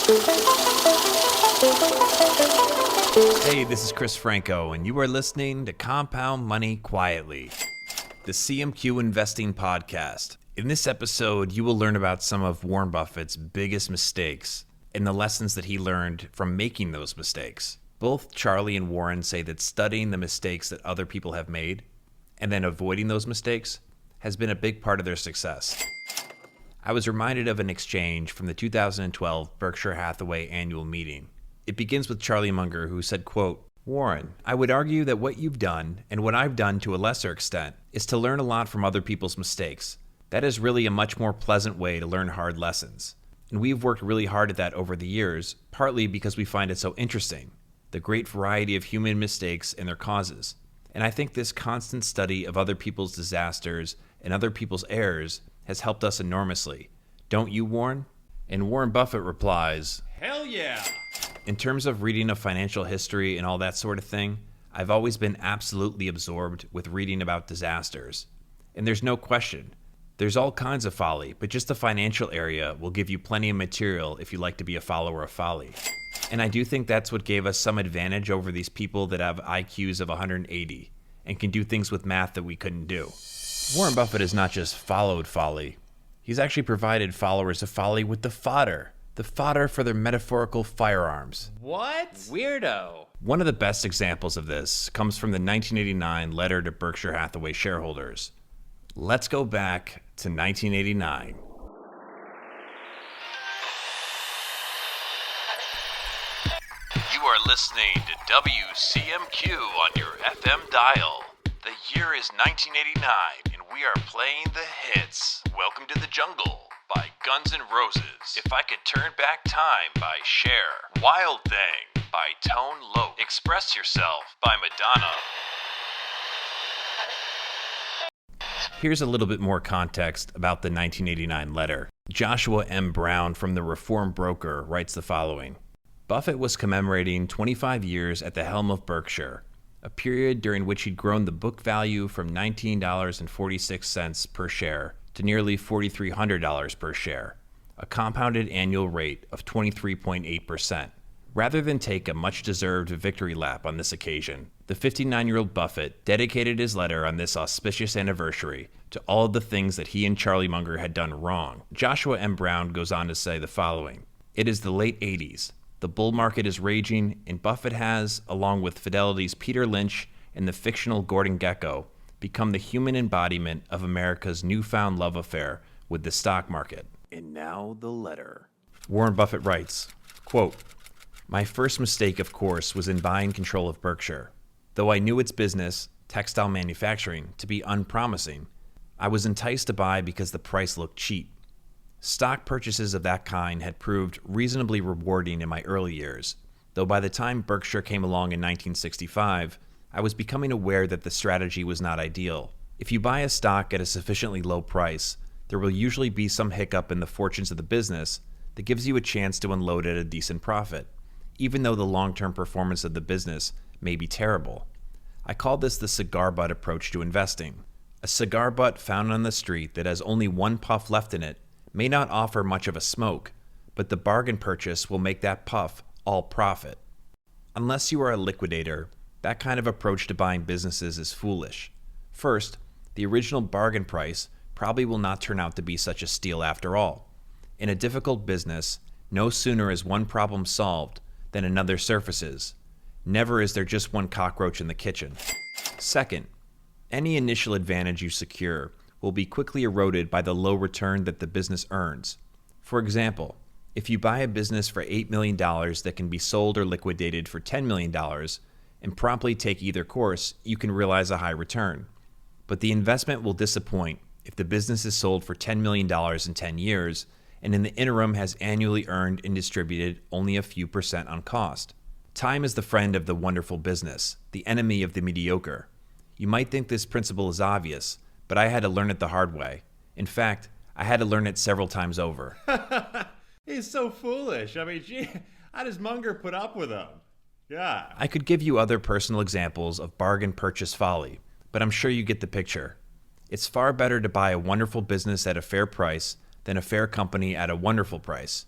Hey, this is Chris Franco, and you are listening to Compound Money Quietly, the CMQ Investing podcast. In this episode, you will learn about some of Warren Buffett's biggest mistakes and the lessons that he learned from making those mistakes. Both Charlie and Warren say that studying the mistakes that other people have made and then avoiding those mistakes has been a big part of their success. I was reminded of an exchange from the 2012 Berkshire Hathaway annual meeting. It begins with Charlie Munger, who said, quote, "Warren, I would argue that what you've done, and what I've done to a lesser extent, is to learn a lot from other people's mistakes. That is really a much more pleasant way to learn hard lessons. And we've worked really hard at that over the years, partly because we find it so interesting, the great variety of human mistakes and their causes. And I think this constant study of other people's disasters and other people's errors has helped us enormously. Don't you, Warren?" And Warren Buffett replies, "Hell yeah!" In terms of reading of financial history and all that sort of thing, I've always been absolutely absorbed with reading about disasters. And there's no question. There's all kinds of folly, but just the financial area will give you plenty of material if you like to be a follower of folly. And I do think that's what gave us some advantage over these people that have IQs of 180 and can do things with math that we couldn't do. Warren Buffett has not just followed folly. He's actually provided followers of folly with the fodder for their metaphorical firearms. What? Weirdo. One of the best examples of this comes from the 1989 letter to Berkshire Hathaway shareholders. Let's go back to 1989. You are listening to WCMQ on your FM dial. The year is 1989, and we are playing the hits. Welcome to the Jungle by Guns N' Roses. If I Could Turn Back Time by Cher. Wild Thing by Tone Loc. Express Yourself by Madonna. Here's a little bit more context about the 1989 letter. Joshua M. Brown from the Reform Broker writes the following. Buffett was commemorating 25 years at the helm of Berkshire, a period during which he'd grown the book value from $19.46 per share to nearly $4,300 per share, a compounded annual rate of 23.8%. Rather than take a much-deserved victory lap on this occasion, the 59-year-old Buffett dedicated his letter on this auspicious anniversary to all of the things that he and Charlie Munger had done wrong. Joshua M. Brown goes on to say the following. It is the late 80s. The bull market is raging, and Buffett has, along with Fidelity's Peter Lynch and the fictional Gordon Gekko, become the human embodiment of America's newfound love affair with the stock market. And now the letter. Warren Buffett writes, quote, "My first mistake, of course, was in buying control of Berkshire. Though I knew its business, textile manufacturing, to be unpromising, I was enticed to buy because the price looked cheap. Stock purchases of that kind had proved reasonably rewarding in my early years, though by the time Berkshire came along in 1965, I was becoming aware that the strategy was not ideal. If you buy a stock at a sufficiently low price, there will usually be some hiccup in the fortunes of the business that gives you a chance to unload at a decent profit, even though the long-term performance of the business may be terrible. I call this the cigar butt approach to investing. A cigar butt found on the street that has only one puff left in it may not offer much of a smoke, but the bargain purchase will make that puff all profit. Unless you are a liquidator, that kind of approach to buying businesses is foolish. First, the original bargain price probably will not turn out to be such a steal after all. In a difficult business, no sooner is one problem solved than another surfaces. Never is there just one cockroach in the kitchen. Second, any initial advantage you secure will be quickly eroded by the low return that the business earns. For example, if you buy a business for $8 million that can be sold or liquidated for $10 million and promptly take either course, you can realize a high return. But the investment will disappoint if the business is sold for $10 million in 10 years and in the interim has annually earned and distributed only a few percent on cost. Time is the friend of the wonderful business, the enemy of the mediocre. You might think this principle is obvious, but I had to learn it the hard way. In fact, I had to learn it several times over. He's so foolish. I mean, gee, how does Munger put up with him? Yeah. I could give you other personal examples of bargain purchase folly, but I'm sure you get the picture. It's far better to buy a wonderful business at a fair price than a fair company at a wonderful price.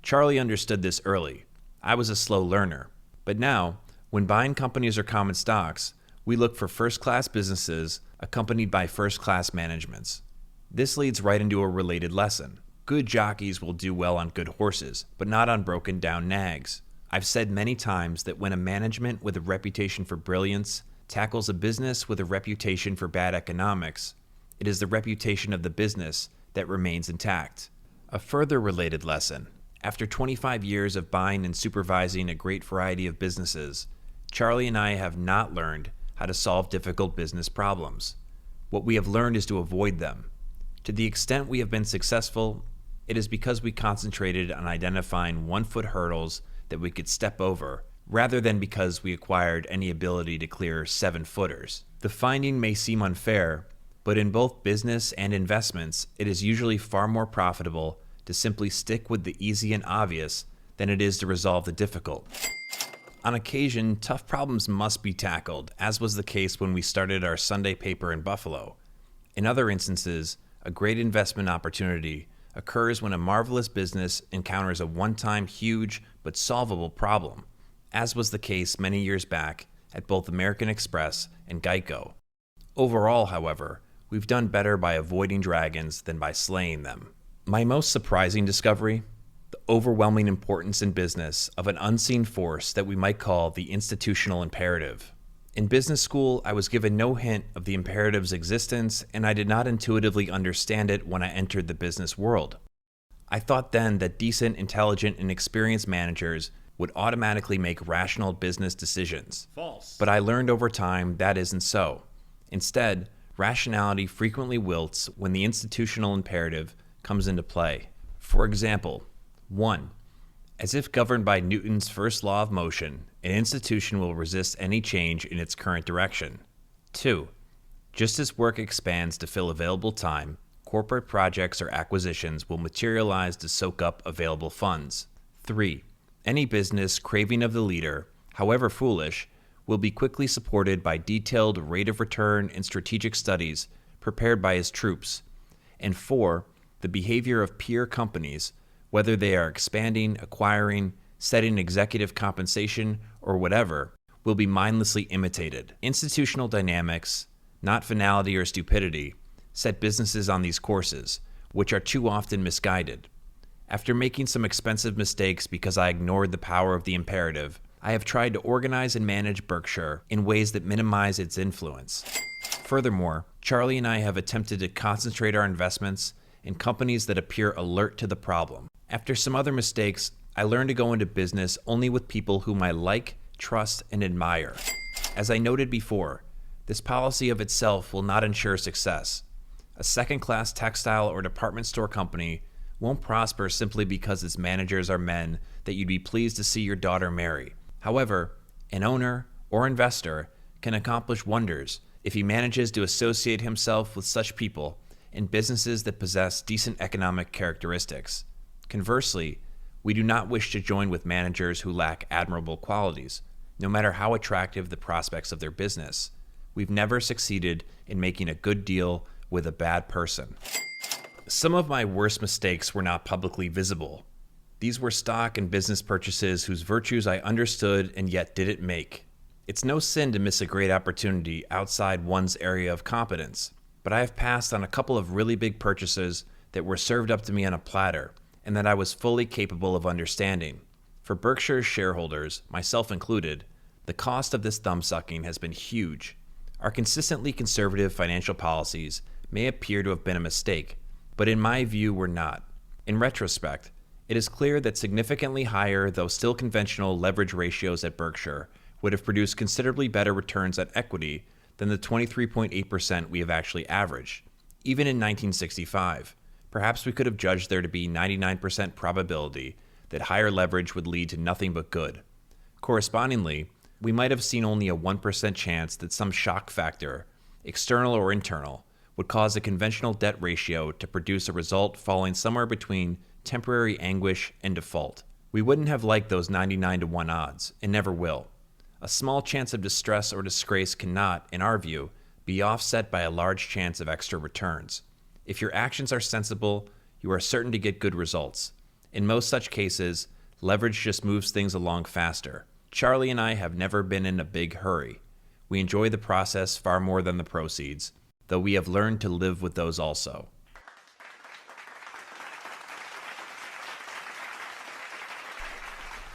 Charlie understood this early. I was a slow learner. But now, when buying companies or common stocks, we look for first-class businesses accompanied by first-class managements. This leads right into a related lesson. Good jockeys will do well on good horses, but not on broken-down nags. I've said many times that when a management with a reputation for brilliance tackles a business with a reputation for bad economics, it is the reputation of the business that remains intact. A further related lesson. After 25 years of buying and supervising a great variety of businesses, Charlie and I have not learned how to solve difficult business problems. What we have learned is to avoid them. To the extent we have been successful, it is because we concentrated on identifying one-foot hurdles that we could step over, rather than because we acquired any ability to clear 7-footers. The finding may seem unfair, but in both business and investments, it is usually far more profitable to simply stick with the easy and obvious than it is to resolve the difficult. On occasion, tough problems must be tackled, as was the case when we started our Sunday paper in Buffalo. In other instances, a great investment opportunity occurs when a marvelous business encounters a one-time huge but solvable problem, as was the case many years back at both American Express and Geico. Overall, however, we've done better by avoiding dragons than by slaying them. My most surprising discovery? The overwhelming importance in business of an unseen force that we might call the institutional imperative. In business school, I was given no hint of the imperative's existence, and I did not intuitively understand it when I entered the business world. I thought then that decent, intelligent, and experienced managers would automatically make rational business decisions. False. But I learned over time that isn't so. Instead, rationality frequently wilts when the institutional imperative comes into play. For example, 1. As if governed by Newton's first law of motion, an institution will resist any change in its current direction. 2. Just as work expands to fill available time, corporate projects or acquisitions will materialize to soak up available funds. 3. Any business craving of the leader, however foolish, will be quickly supported by detailed rate of return and strategic studies prepared by his troops. And 4. The behavior of peer companies, whether they are expanding, acquiring, setting executive compensation, or whatever, will be mindlessly imitated. Institutional dynamics, not finality or stupidity, set businesses on these courses, which are too often misguided. After making some expensive mistakes because I ignored the power of the imperative, I have tried to organize and manage Berkshire in ways that minimize its influence. Furthermore, Charlie and I have attempted to concentrate our investments in companies that appear alert to the problem. After some other mistakes, I learned to go into business only with people whom I like, trust, and admire. As I noted before, this policy of itself will not ensure success. A second-class textile or department store company won't prosper simply because its managers are men that you'd be pleased to see your daughter marry. However, an owner or investor can accomplish wonders if he manages to associate himself with such people in businesses that possess decent economic characteristics. Conversely, we do not wish to join with managers who lack admirable qualities, no matter how attractive the prospects of their business. We've never succeeded in making a good deal with a bad person. Some of my worst mistakes were not publicly visible. These were stock and business purchases whose virtues I understood and yet didn't make. It's no sin to miss a great opportunity outside one's area of competence, but I have passed on a couple of really big purchases that were served up to me on a platter and that I was fully capable of understanding. For Berkshire's shareholders, myself included, the cost of this thumb-sucking has been huge. Our consistently conservative financial policies may appear to have been a mistake, but in my view were not. In retrospect, it is clear that significantly higher, though still conventional, leverage ratios at Berkshire would have produced considerably better returns on equity than the 23.8% we have actually averaged. Even in 1965, perhaps we could have judged there to be 99% probability that higher leverage would lead to nothing but good. Correspondingly, we might have seen only a 1% chance that some shock factor, external or internal, would cause a conventional debt ratio to produce a result falling somewhere between temporary anguish and default. We wouldn't have liked those 99-to-1 odds, and never will. A small chance of distress or disgrace cannot, in our view, be offset by a large chance of extra returns. If your actions are sensible, you are certain to get good results. In most such cases, leverage just moves things along faster. Charlie and I have never been in a big hurry. We enjoy the process far more than the proceeds, though we have learned to live with those also.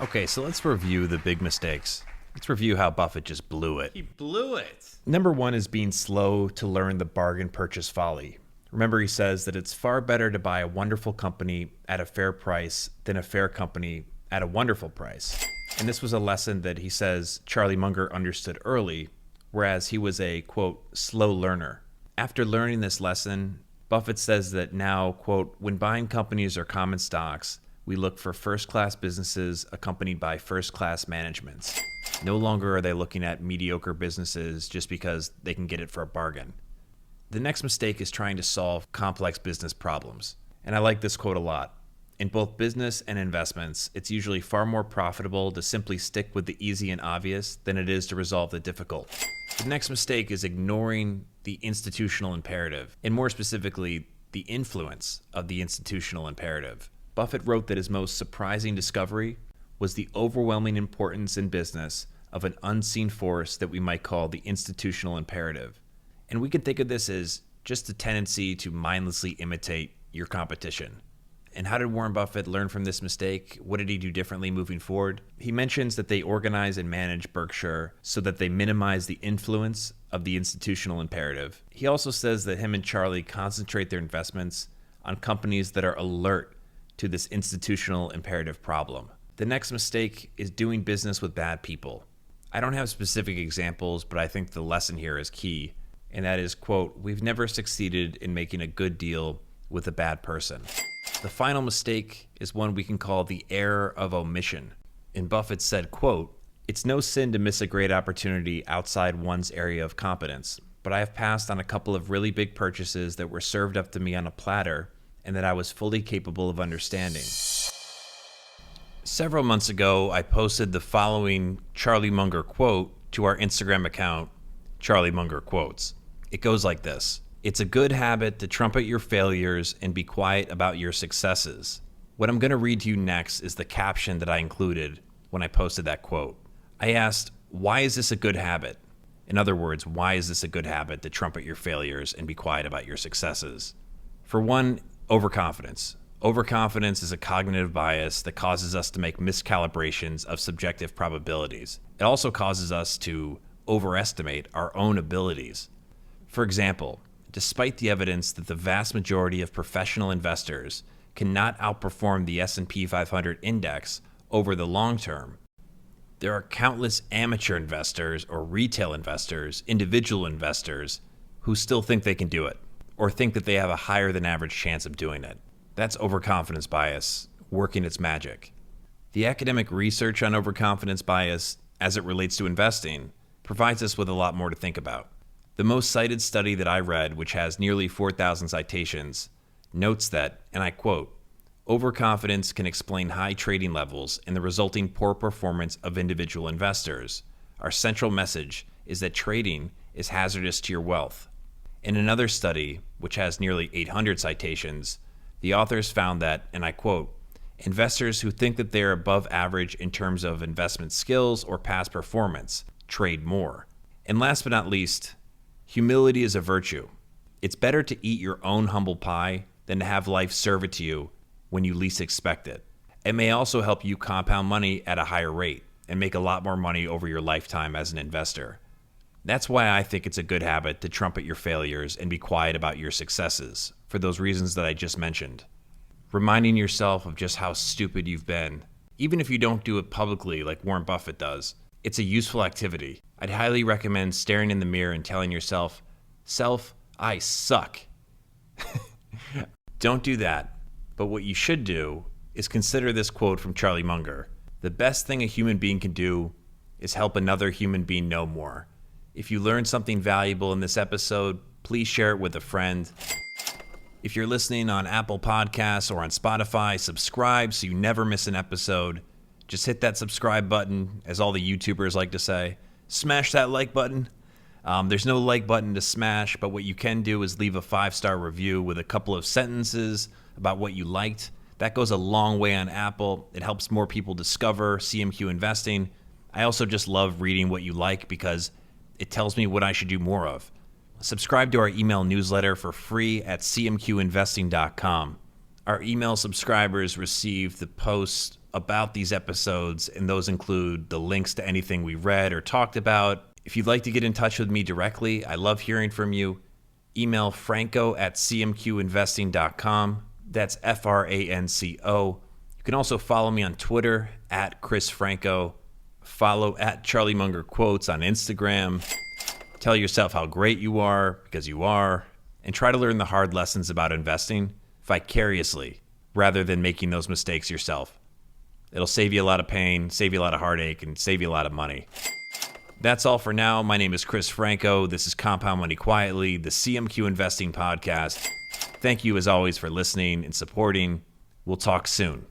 Okay, so let's review the big mistakes. Let's review how Buffett just blew it. He blew it. Number one is being slow to learn the bargain purchase folly. Remember, he says that it's far better to buy a wonderful company at a fair price than a fair company at a wonderful price. And this was a lesson that he says Charlie Munger understood early, whereas he was a, quote, slow learner. After learning this lesson, Buffett says that now, quote, when buying companies or common stocks, we look for first-class businesses accompanied by first-class managements. No longer are they looking at mediocre businesses just because they can get it for a bargain. The next mistake is trying to solve complex business problems. And I like this quote a lot. In both business and investments, it's usually far more profitable to simply stick with the easy and obvious than it is to resolve the difficult. The next mistake is ignoring the institutional imperative, and more specifically, the influence of the institutional imperative. Buffett wrote that his most surprising discovery was the overwhelming importance in business of an unseen force that we might call the institutional imperative. And we can think of this as just a tendency to mindlessly imitate your competition. And how did Warren Buffett learn from this mistake? What did he do differently moving forward? He mentions that they organize and manage Berkshire so that they minimize the influence of the institutional imperative. He also says that him and Charlie concentrate their investments on companies that are alert to this institutional imperative problem. The next mistake is doing business with bad people. I don't have specific examples, but I think the lesson here is key, and that is, quote, we've never succeeded in making a good deal with a bad person. The final mistake is one we can call the error of omission. And Buffett said, quote, it's no sin to miss a great opportunity outside one's area of competence, but I have passed on a couple of really big purchases that were served up to me on a platter and that I was fully capable of understanding. Several months ago, I posted the following Charlie Munger quote to our Instagram account, Charlie Munger Quotes. It goes like this. It's a good habit to trumpet your failures and be quiet about your successes. What I'm going to read to you next is the caption that I included when I posted that quote. I asked, why is this a good habit? In other words, why is this a good habit to trumpet your failures and be quiet about your successes? For one, overconfidence. Overconfidence is a cognitive bias that causes us to make miscalibrations of subjective probabilities. It also causes us to overestimate our own abilities. For example, despite the evidence that the vast majority of professional investors cannot outperform the S&P 500 index over the long term, there are countless amateur investors or retail investors, individual investors, who still think they can do it, or think that they have a higher than average chance of doing it. That's overconfidence bias working its magic. The academic research on overconfidence bias, as it relates to investing, provides us with a lot more to think about. The most cited study that I read, which has nearly 4,000 citations, notes that, and I quote, overconfidence can explain high trading levels and the resulting poor performance of individual investors. Our central message is that trading is hazardous to your wealth. In another study, which has nearly 800 citations, the authors found that, and I quote, investors who think that they are above average in terms of investment skills or past performance trade more. And last but not least, humility is a virtue. It's better to eat your own humble pie than to have life serve it to you when you least expect it. It may also help you compound money at a higher rate and make a lot more money over your lifetime as an investor. That's why I think it's a good habit to trumpet your failures and be quiet about your successes, for those reasons that I just mentioned. Reminding yourself of just how stupid you've been, even if you don't do it publicly like Warren Buffett does, it's a useful activity. I'd highly recommend staring in the mirror and telling yourself, self, I suck. Don't do that. But what you should do is consider this quote from Charlie Munger. The best thing a human being can do is help another human being know more. If you learned something valuable in this episode, please share it with a friend. If you're listening on Apple Podcasts or on Spotify, subscribe so you never miss an episode. Just hit that subscribe button, as all the YouTubers like to say. Smash that like button. There's no like button to smash, but what you can do is leave a 5-star review with a couple of sentences about what you liked. That goes a long way on Apple. It helps more people discover CMQ Investing. I also just love reading what you like because it tells me what I should do more of. Subscribe to our email newsletter for free at cmqinvesting.com. Our email subscribers receive the posts about these episodes, and those include the links to anything we read or talked about. If you'd like to get in touch with me directly, I love hearing from you. Email franco at cmqinvesting.com. That's Franco. You can also follow me on Twitter at Chris Franco. Follow at Charlie Munger Quotes on Instagram. Tell yourself how great you are, because you are, and try to learn the hard lessons about investing vicariously rather than making those mistakes yourself. It'll save you a lot of pain, save you a lot of heartache, and save you a lot of money. That's all for now. My name is Chris Franco. This is Compound Money Quietly, the CMQ Investing Podcast. Thank you, as always, for listening and supporting. We'll talk soon.